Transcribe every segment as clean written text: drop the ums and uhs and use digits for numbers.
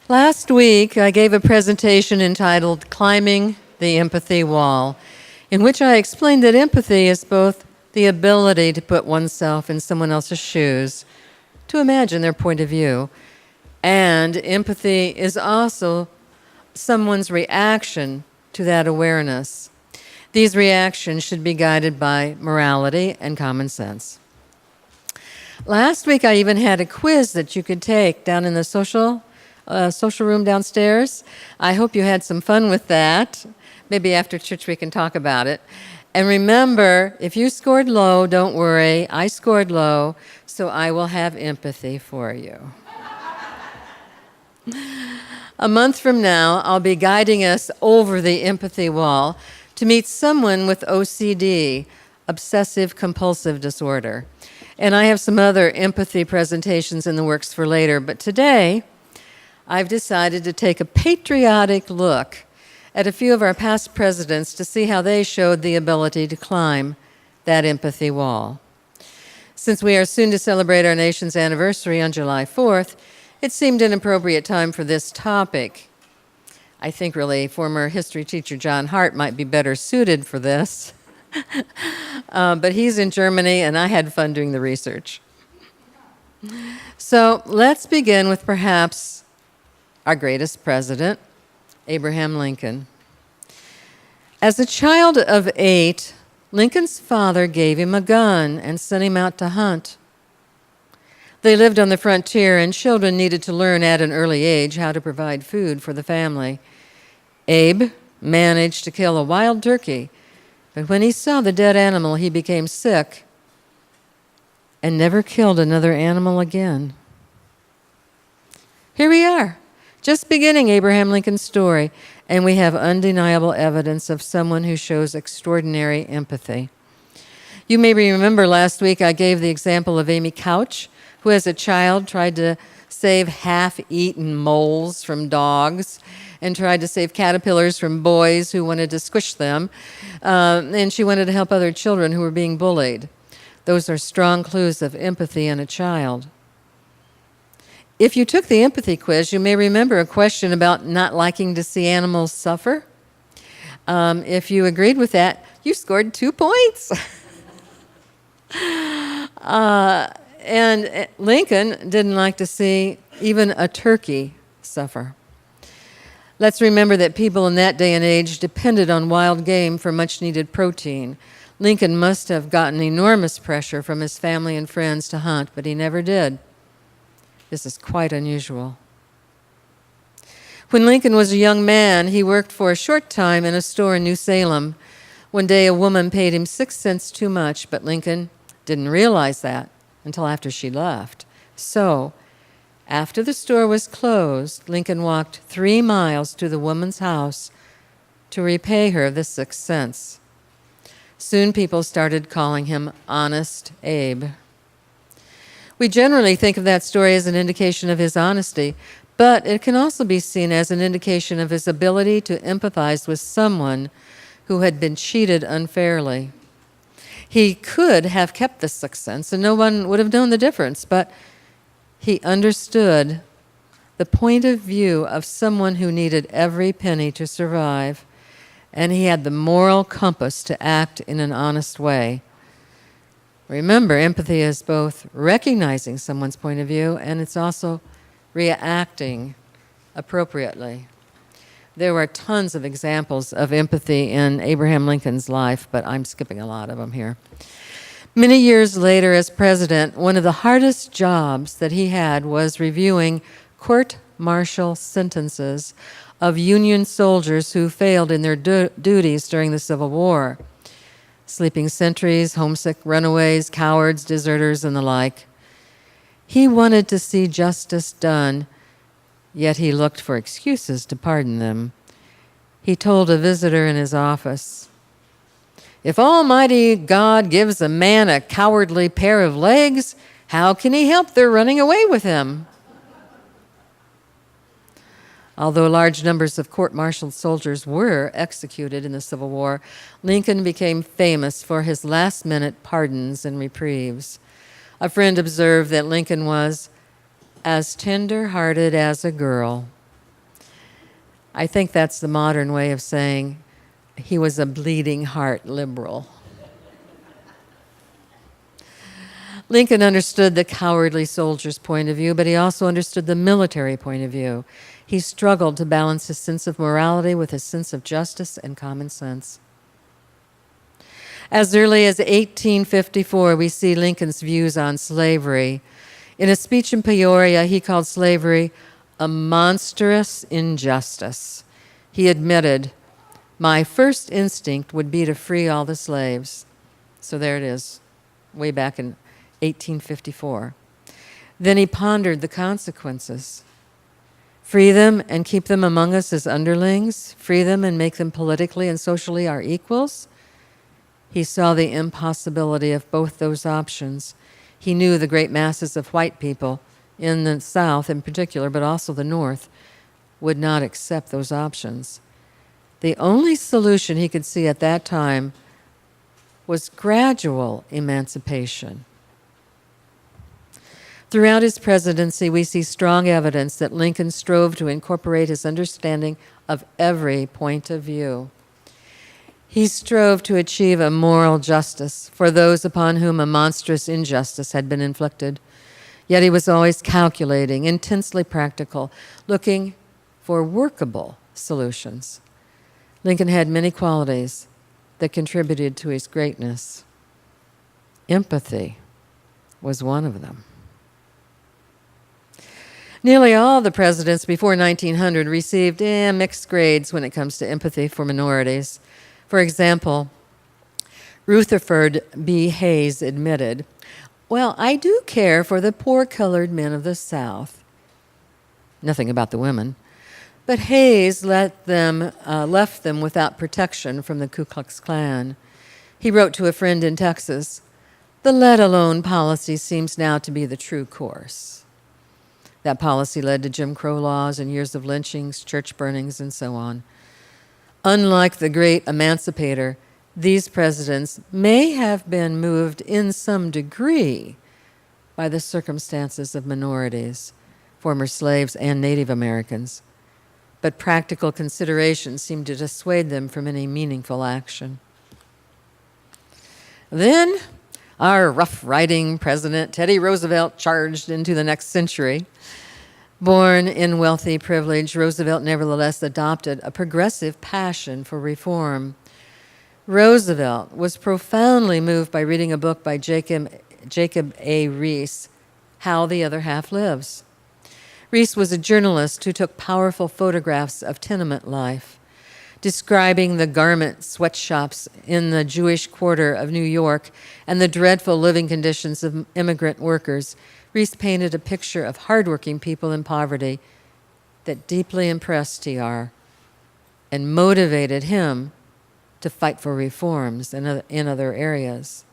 Last week, I gave a presentation entitled Climbing the Empathy Wall, in which I explained that empathy is both the ability to put oneself in someone else's shoes, to imagine their point of view, and empathy is also someone's reaction to that awareness. These reactions should be guided by morality and common sense. Last week, I even had a quiz that you could take down in the social room downstairs. I hope you had some fun with that. Maybe after church we can talk about it. And remember, if you scored low, don't worry. I scored low, so I will have empathy for you. A month from now, I'll be guiding us over the empathy wall to meet someone with OCD, obsessive compulsive disorder. And I have some other empathy presentations in the works for later, but today I've decided to take a patriotic look at a few of our past presidents to see how they showed the ability to climb that empathy wall. Since we are soon to celebrate our nation's anniversary on July 4th, it seemed an appropriate time for this topic. I think really former history teacher John Hart might be better suited for this, but he's in Germany and I had fun doing the research. So let's begin with perhaps our greatest president, Abraham Lincoln. As a child of 8, Lincoln's father gave him a gun and sent him out to hunt. They lived on the frontier, and children needed to learn at an early age how to provide food for the family. Abe managed to kill a wild turkey, but when he saw the dead animal, he became sick and never killed another animal again. Here we are, just beginning Abraham Lincoln's story, and we have undeniable evidence of someone who shows extraordinary empathy. You may remember last week I gave the example of Amy Couch, who as a child tried to save half-eaten moles from dogs and tried to save caterpillars from boys who wanted to squish them, and she wanted to help other children who were being bullied. Those are strong clues of empathy in a child. If you took the empathy quiz, you may remember a question about not liking to see animals suffer. If you agreed with that, you scored 2 points. And Lincoln didn't like to see even a turkey suffer. Let's remember that people in that day and age depended on wild game for much-needed protein. Lincoln must have gotten enormous pressure from his family and friends to hunt, but he never did. This is quite unusual. When Lincoln was a young man, he worked for a short time in a store in New Salem. One day, a woman paid him 6 cents too much, but Lincoln didn't realize that until after she left. So, after the store was closed, Lincoln walked 3 miles to the woman's house to repay her the 6 cents. Soon people started calling him Honest Abe. We generally think of that story as an indication of his honesty, but it can also be seen as an indication of his ability to empathize with someone who had been cheated unfairly. He could have kept the 6 cents and no one would have known the difference, but he understood the point of view of someone who needed every penny to survive, and he had the moral compass to act in an honest way. Remember, empathy is both recognizing someone's point of view and it's also reacting appropriately. There were tons of examples of empathy in Abraham Lincoln's life, but I'm skipping a lot of them here. Many years later, as president, one of the hardest jobs that he had was reviewing court-martial sentences of Union soldiers who failed in their duties during the Civil War. Sleeping sentries, homesick runaways, cowards, deserters, and the like. He wanted to see justice done, yet he looked for excuses to pardon them. He told a visitor in his office, "If Almighty God gives a man a cowardly pair of legs, how can he help their running away with him?" Although large numbers of court-martialed soldiers were executed in the Civil War, Lincoln became famous for his last-minute pardons and reprieves. A friend observed that Lincoln was as tender-hearted as a girl. I think that's the modern way of saying he was a bleeding heart liberal. Lincoln understood the cowardly soldier's point of view, but he also understood the military point of view. He struggled to balance his sense of morality with his sense of justice and common sense. As early as 1854, we see Lincoln's views on slavery. In a speech in Peoria, he called slavery a monstrous injustice. He admitted, "My first instinct would be to free all the slaves." So there it is, way back in 1854. Then he pondered the consequences. Free them and keep them among us as underlings? Free them and make them politically and socially our equals? He saw the impossibility of both those options. He knew the great masses of white people in the South in particular, but also the North, would not accept those options. The only solution he could see at that time was gradual emancipation. Throughout his presidency, we see strong evidence that Lincoln strove to incorporate his understanding of every point of view. He strove to achieve a moral justice for those upon whom a monstrous injustice had been inflicted. Yet he was always calculating, intensely practical, looking for workable solutions. Lincoln had many qualities that contributed to his greatness. Empathy was one of them. Nearly all the presidents before 1900 received mixed grades when it comes to empathy for minorities. For example, Rutherford B. Hayes admitted, "Well, I do care for the poor colored men of the South." Nothing about the women. But Hayes left them without protection from the Ku Klux Klan. He wrote to a friend in Texas, "The let-alone policy seems now to be the true course." That policy led to Jim Crow laws and years of lynchings, church burnings, and so on. Unlike the great emancipator, these presidents may have been moved in some degree by the circumstances of minorities, former slaves and Native Americans, but practical considerations seemed to dissuade them from any meaningful action. Then, our rough-riding president, Teddy Roosevelt, charged into the next century. Born in wealthy privilege, Roosevelt nevertheless adopted a progressive passion for reform. Roosevelt was profoundly moved by reading a book by Jacob A. Riis, How the Other Half Lives. Riis was a journalist who took powerful photographs of tenement life. Describing the garment sweatshops in the Jewish quarter of New York and the dreadful living conditions of immigrant workers, Riis painted a picture of hardworking people in poverty that deeply impressed TR and motivated him to fight for reforms in other areas.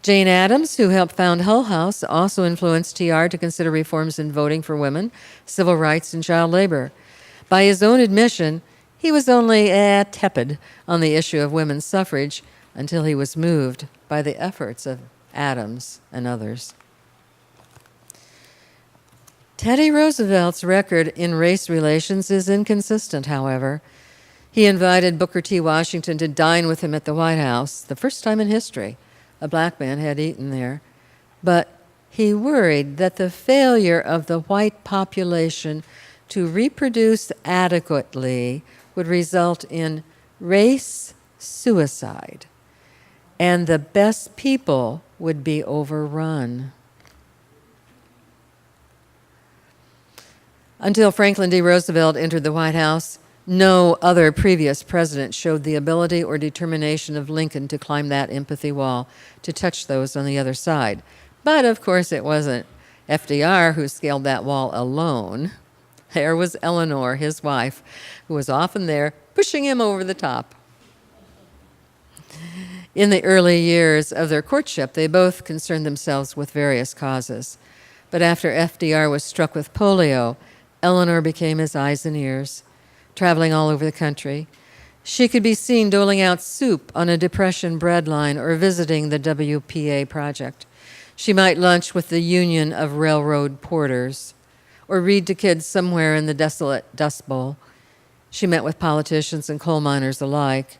Jane Addams, who helped found Hull House, also influenced TR to consider reforms in voting for women, civil rights, and child labor. By his own admission, he was only tepid on the issue of women's suffrage until he was moved by the efforts of Addams and others. Teddy Roosevelt's record in race relations is inconsistent, however. He invited Booker T. Washington to dine with him at the White House, the first time in history a black man had eaten there. But he worried that the failure of the white population to reproduce adequately would result in race suicide, and the best people would be overrun. Until Franklin D. Roosevelt entered the White House, no other previous president showed the ability or determination of Lincoln to climb that empathy wall, to touch those on the other side. But, of course, it wasn't FDR who scaled that wall alone. There was Eleanor, his wife, who was often there, pushing him over the top. In the early years of their courtship, they both concerned themselves with various causes. But after FDR was struck with polio, Eleanor became his eyes and ears, traveling all over the country. She could be seen doling out soup on a Depression bread line or visiting the WPA project. She might lunch with the Union of Railroad Porters or read to kids somewhere in the desolate Dust Bowl. She met with politicians and coal miners alike.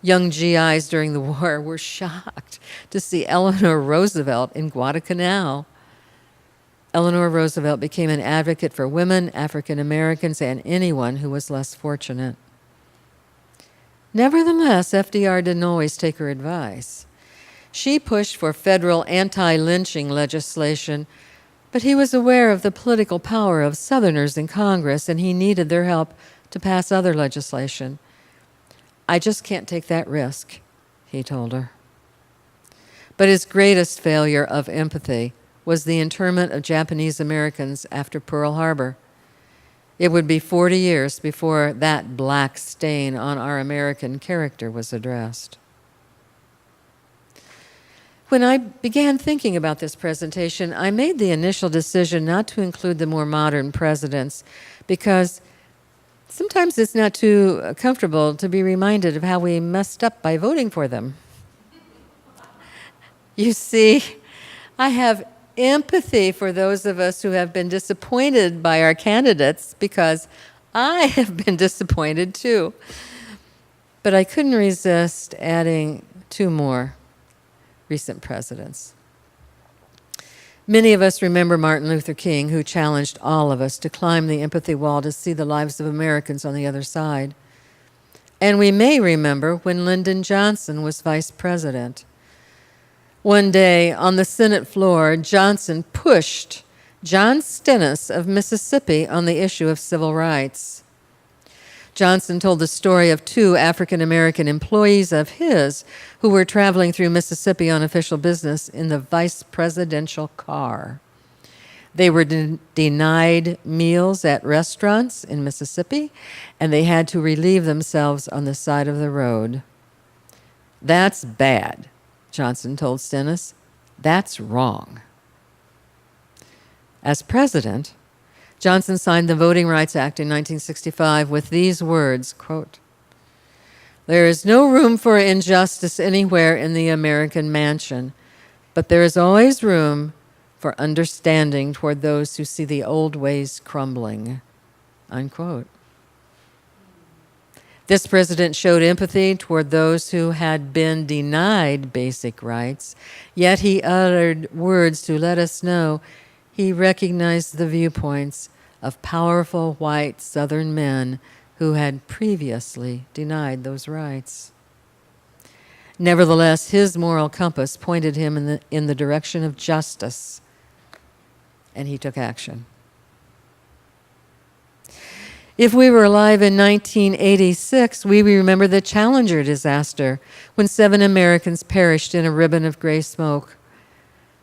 Young GIs during the war were shocked to see Eleanor Roosevelt in Guadalcanal. Eleanor Roosevelt became an advocate for women, African Americans, and anyone who was less fortunate. Nevertheless, FDR didn't always take her advice. She pushed for federal anti-lynching legislation, but he was aware of the political power of Southerners in Congress, and he needed their help to pass other legislation. I just can't take that risk, he told her. But his greatest failure of empathy was the internment of Japanese Americans after Pearl Harbor. It would be 40 years before that black stain on our American character was addressed. When I began thinking about this presentation, I made the initial decision not to include the more modern presidents because sometimes it's not too comfortable to be reminded of how we messed up by voting for them. You see, I have empathy for those of us who have been disappointed by our candidates because I have been disappointed too. But I couldn't resist adding two more recent presidents. Many of us remember Martin Luther King, who challenged all of us to climb the empathy wall to see the lives of Americans on the other side. And we may remember when Lyndon Johnson was vice president. One day on the Senate floor, Johnson pushed John Stennis of Mississippi on the issue of civil rights. Johnson told the story of two African-American employees of his who were traveling through Mississippi on official business in the vice presidential car. They were denied meals at restaurants in Mississippi, and they had to relieve themselves on the side of the road. That's bad, Johnson told Stennis. That's wrong. As president, Johnson signed the Voting Rights Act in 1965 with these words, quote, "There is no room for injustice anywhere in the American mansion, but there is always room for understanding toward those who see the old ways crumbling," unquote. This president showed empathy toward those who had been denied basic rights, yet he uttered words to let us know he recognized the viewpoints of powerful white Southern men who had previously denied those rights. Nevertheless, his moral compass pointed him in the direction of justice, and he took action. If we were alive in 1986, we remember the Challenger disaster when 7 Americans perished in a ribbon of gray smoke.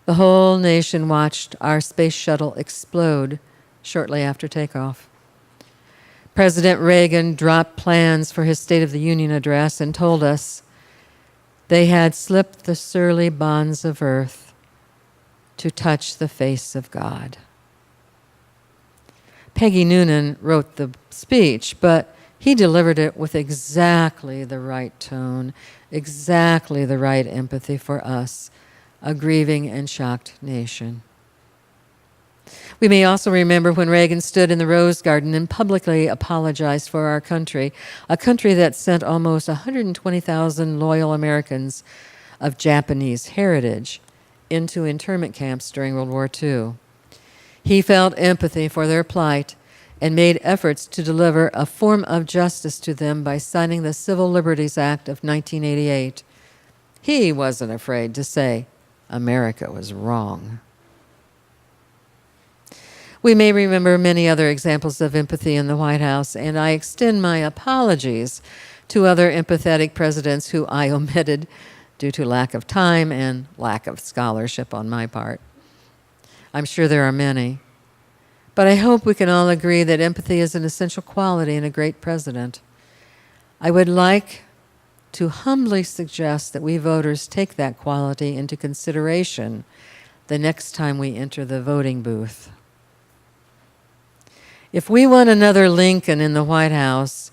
The whole nation watched our space shuttle explode shortly after takeoff. President Reagan dropped plans for his State of the Union address and told us they had slipped the surly bonds of earth to touch the face of God. Peggy Noonan wrote the speech, but he delivered it with exactly the right tone, exactly the right empathy for us, a grieving and shocked nation. We may also remember when Reagan stood in the Rose Garden and publicly apologized for our country, a country that sent almost 120,000 loyal Americans of Japanese heritage into internment camps during World War II. He felt empathy for their plight and made efforts to deliver a form of justice to them by signing the Civil Liberties Act of 1988. He wasn't afraid to say America was wrong. We may remember many other examples of empathy in the White House, and I extend my apologies to other empathetic presidents who I omitted due to lack of time and lack of scholarship on my part. I'm sure there are many, but I hope we can all agree that empathy is an essential quality in a great president. I would like to humbly suggest that we voters take that quality into consideration the next time we enter the voting booth. If we want another Lincoln in the White House,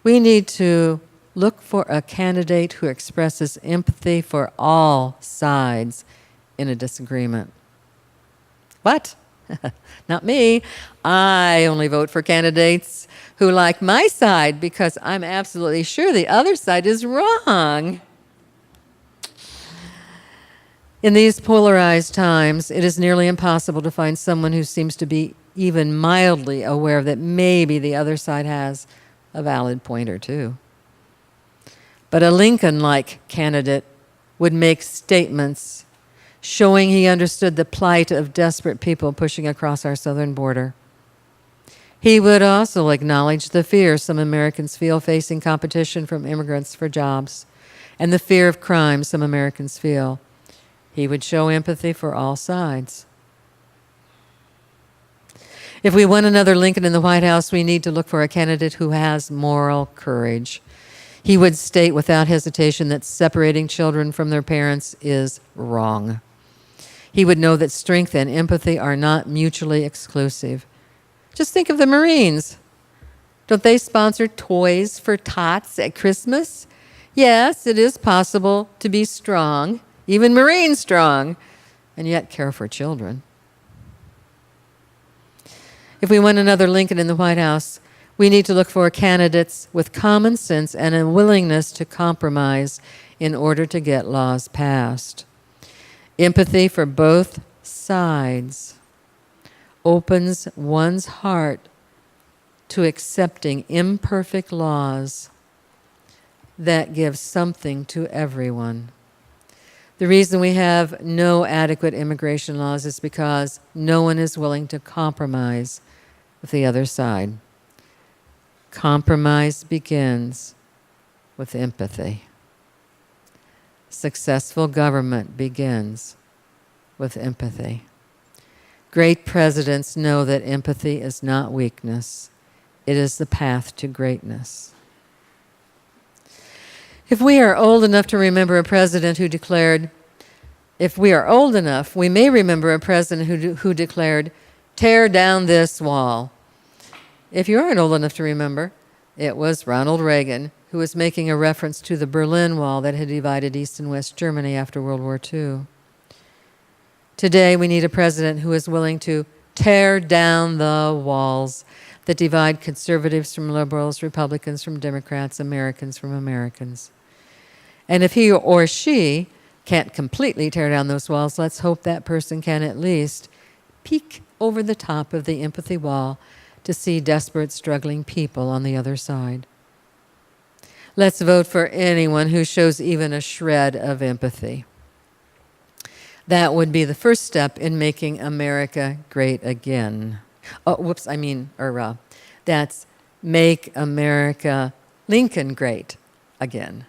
we need to look for a candidate who expresses empathy for all sides in a disagreement. What? Not me. I only vote for candidates who like my side because I'm absolutely sure the other side is wrong. In these polarized times, it is nearly impossible to find someone who seems to be even mildly aware that maybe the other side has a valid point or two. But a Lincoln-like candidate would make statements showing he understood the plight of desperate people pushing across our southern border. He would also acknowledge the fear some Americans feel facing competition from immigrants for jobs and the fear of crime some Americans feel. He would show empathy for all sides. If we want another Lincoln in the White House, we need to look for a candidate who has moral courage. He would state without hesitation that separating children from their parents is wrong. He would know that strength and empathy are not mutually exclusive. Just think of the Marines. Don't they sponsor toys for tots at Christmas? Yes, it is possible to be strong, even Marine strong, and yet care for children. If we want another Lincoln in the White House, we need to look for candidates with common sense and a willingness to compromise in order to get laws passed. Empathy for both sides opens one's heart to accepting imperfect laws that give something to everyone. The reason we have no adequate immigration laws is because no one is willing to compromise with the other side. Compromise begins with empathy. Successful government begins with empathy. Great presidents know that empathy is not weakness. It is the path to greatness. If we are old enough to remember a president who declared, if we are old enough, we may remember a president who declared, tear down this wall. If you aren't old enough to remember, it was Ronald Reagan, who was making a reference to the Berlin Wall that had divided East and West Germany after World War II. Today, we need a president who is willing to tear down the walls that divide conservatives from liberals, Republicans from Democrats, Americans from Americans. And if he or she can't completely tear down those walls, let's hope that person can at least peek over the top of the empathy wall to see desperate, struggling people on the other side. Let's vote for anyone who shows even a shred of empathy. That would be the first step in making America great again. That's make America Lincoln great again.